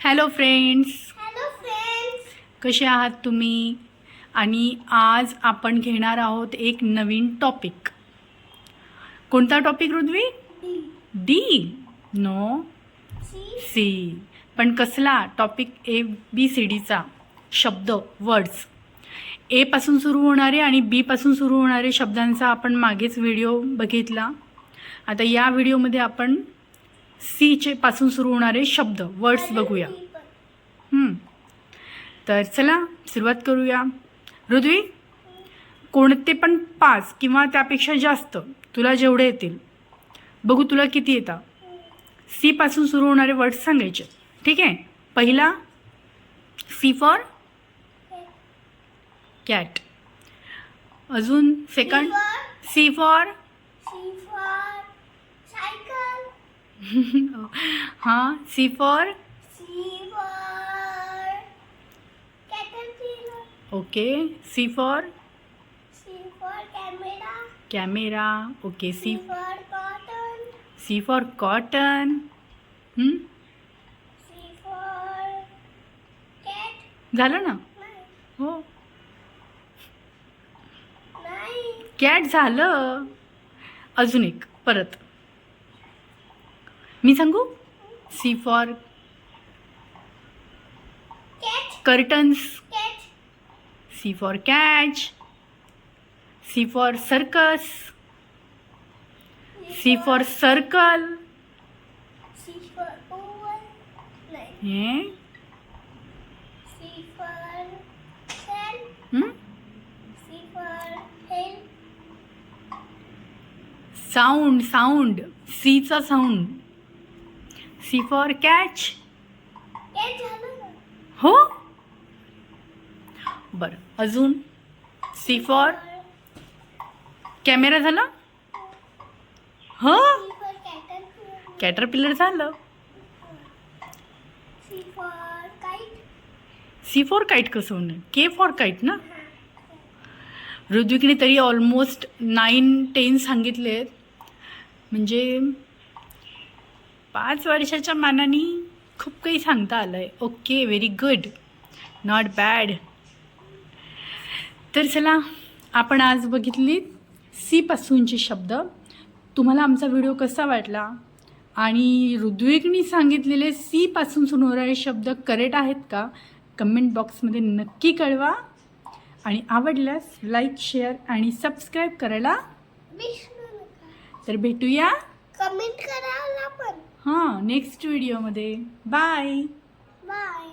Hello friends, कसे आहात तुम्ही? आणि आज आपण घेणार आहोत एक नवीन टॉपिक. कोणता topic Rudvi? D? No, C. पण कसला टॉपिक? ABCDचा शब्द, वर्ड्स. ए पासून सुरू होणारे आणि बी पासून सुरू होणारे शब्दांचा आपण मागेच व्हिडिओ बघितला. आता या व्हिडिओमध्ये आपण सी पासून सुरू होणारे शब्द, वर्ड्स बघूया. तर चला सुरुवात करूया. रुद्वी, कोणते पण 5 किंवा त्यापेक्षा जास्त तुला जेवढे येतील, बघू तुला किती येतात. सी पासून सुरू होणारे वर्ड्स सांगायचे, ठीक आहे? पहिला सी फॉर कॅट. अजून सेकंड सी फॉर सायकल. हां, C for caterpillar. Okay. C for camera. Camera. Okay. C cotton. C for cotton. Cat. झालं ना? नाही. हो, कॅट झालं. अजून एक परत मी सांगू. C for curtains. C for catch. C for circus. C for circle. Sound. Sound. सीचा साऊंड. C for catch. हो, बरं. अजून सी फॉर कॅमेरा झाला. हो, कॅटरपिलर झालं. सी फॉर काईट कसं होणार? के फॉर काईट ना. ऋत्विकने तरी ऑलमोस्ट 9-10 सांगितले, म्हणजे 5 वर्षाच्या मानाने खूप काही सांगता आलं आहे. Okay, very good, not bad. तर चला, आपण आज बघितली सी पासूनचे शब्द. तुम्हाला आमचा व्हिडिओ कसा वाटला आणि ऋत्विकनी सांगितलेले सी पासून सुरू होणारे शब्द करेक्ट आहेत का? कमेंट बॉक्समध्ये नक्की कळवा. आणि आवडल्यास लाईक, शेअर आणि सबस्क्राईब करायला विसरू नका. तर भेटूया कमेंट करायला पण. हां, नेक्स्ट व्हिडिओमध्ये. बाय. बाय.